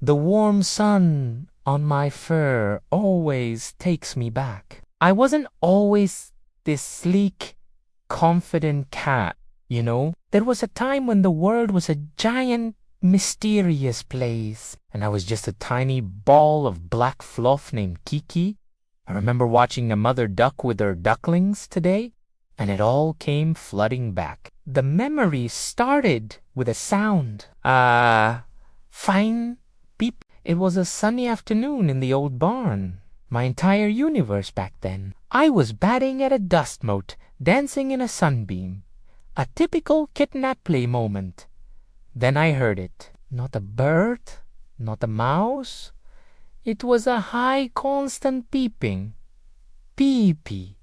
The warm sun on my fur always takes me back. I wasn't always this sleek, confident cat, you know. There was a time when the world was a giant, mysterious place, and I was just a tiny ball of black fluff named Kiki. I remember watching a mother duck with her ducklings today, and it all came flooding back. The memory started with a sound. Fine beep. It was a sunny afternoon in the old barn. My entire universe back then. I was batting at a dust mote, dancing in a sunbeam. A typical kitten at play moment. Then I heard it. Not a bird, not a mouse. It was a high, constant beeping. Beepy,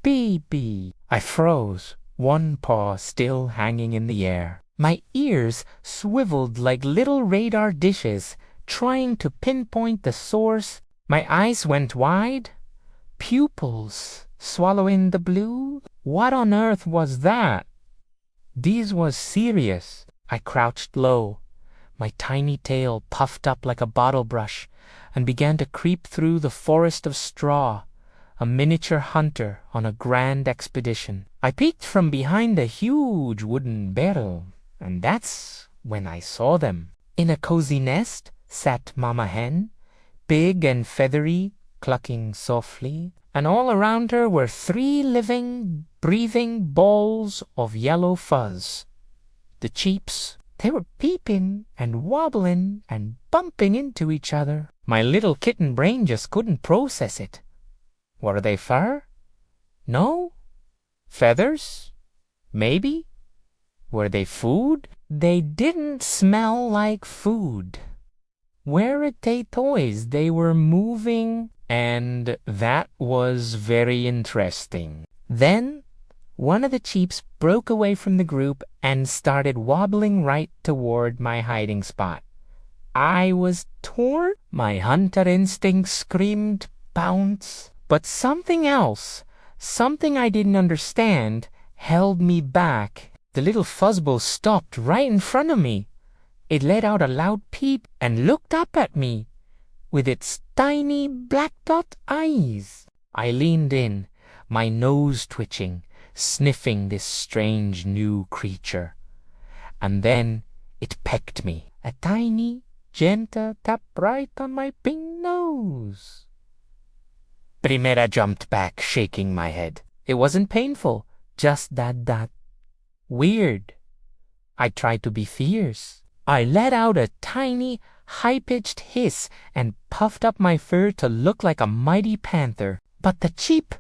beepy. I froze, one paw still hanging in the air. My ears swiveled like little radar dishes, trying to pinpoint the source. My eyes went wide. Pupils swallowing the blue. What on earth was that? This was serious. I crouched low, my tiny tail puffed up like a bottle brush, and began to creep through the forest of straw, a miniature hunter on a grand expedition. I peeked from behind a huge wooden barrel, and that's when I saw them. In a cozy nest sat Mama Hen, big and feathery, clucking softly, and all around her were 3 living, breathing balls of yellow fuzz. The cheeps, they were peeping and wobbling and bumping into each other. My little kitten brain just couldn't process it. Were they fur? No? Feathers? Maybe? Were they food? They didn't smell like food. Were they toys? They were moving, and that was very interesting. Then one of the cheeps broke away from the group and started wobbling right toward my hiding spot. I was torn. My hunter instinct screamed bounce. But something else, something I didn't understand, held me back. The little fuzzball stopped right in front of me. It let out a loud peep and looked up at me with its tiny black dot eyes. I leaned in, my nose twitching, sniffing this strange new creature. And then it pecked me. A tiny, gentle tap right on my pink nose. Primera jumped back, shaking my head. It wasn't painful, just that weird. I tried to be fierce. I let out a tiny, high-pitched hiss and puffed up my fur to look like a mighty panther. But the cheep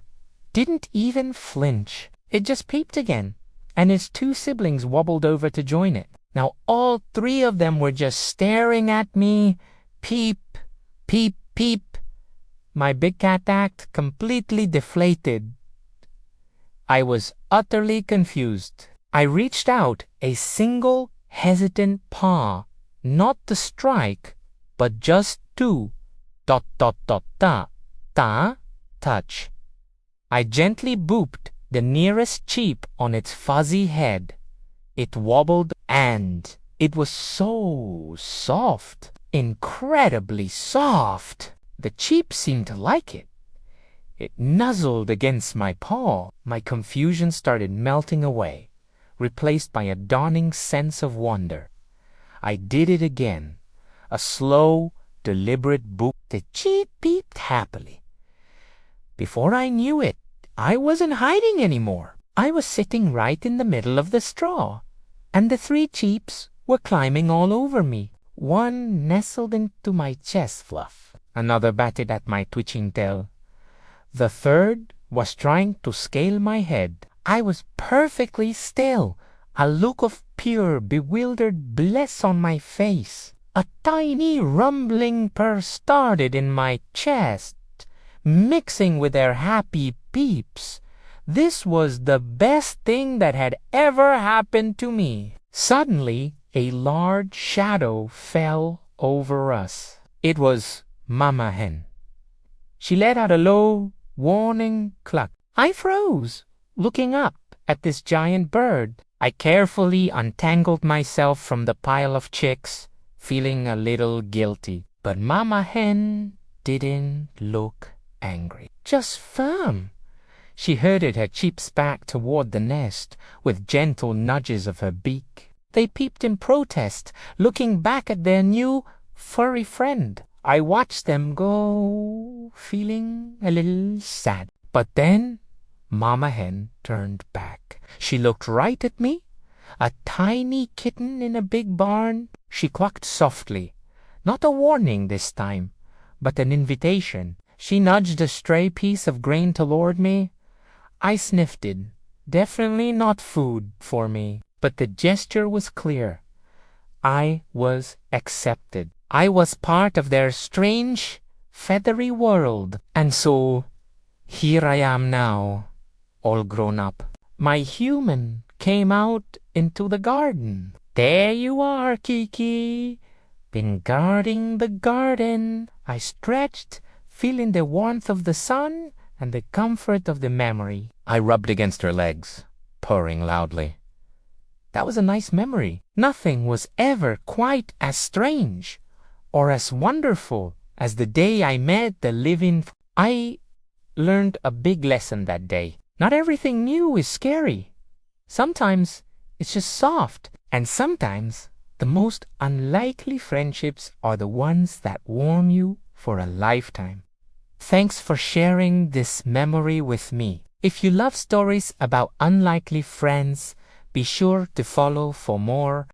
didn't even flinch. It just peeped again, and its 2 siblings wobbled over to join it. Now all 3 of them were just staring at me. Peep, peep, peep. My big cat act completely deflated. I was utterly confused. I reached out a single hesitant paw, not to strike, but just to touch. I gently booped the nearest cheep on its fuzzy head. It wobbled, and it was so soft, incredibly soft. The cheep seemed to like it. It nuzzled against my paw. My confusion started melting away, replaced by a dawning sense of wonder. I did it again. A slow, deliberate boop. The cheep peeped happily. Before I knew it, I wasn't hiding anymore. I was sitting right in the middle of the straw, and the 3 cheeps were climbing all over me. One nestled into my chest fluff. Another batted at my twitching tail. The 3rd was trying to scale my head. I was perfectly still, a look of pure, bewildered bliss on my face. A tiny rumbling purr started in my chest, mixing with their happy peeps. This was the best thing that had ever happened to me. Suddenly, a large shadow fell over us. It was Mama Hen. She let out a low, warning cluck. I froze, looking up at this giant bird. I carefully untangled myself from the pile of chicks, feeling a little guilty. But Mama Hen didn't look angry, just firm. She herded her chicks back toward the nest with gentle nudges of her beak. They peeped in protest, looking back at their new furry friend. I watched them go, feeling a little sad. But then Mama Hen turned back. She looked right at me, a tiny kitten in a big barn. She clucked softly, not a warning this time, but an invitation. She nudged a stray piece of grain toward me. I sniffed it. Definitely not food for me, but the gesture was clear. I was accepted. I was part of their strange, feathery world. And so, here I am now, all grown up. My human came out into the garden. There you are, Kiki. Been guarding the garden. I stretched, feeling the warmth of the sun and the comfort of the memory. I rubbed against her legs, purring loudly. That was a nice memory. Nothing was ever quite as strange or as wonderful as the day I met the living. I learned a big lesson that day. Not everything new is scary. Sometimes it's just soft, and sometimes the most unlikely friendships are the ones that warm you for a lifetime. Thanks for sharing this memory with me. If you love stories about unlikely friends, be sure to follow for more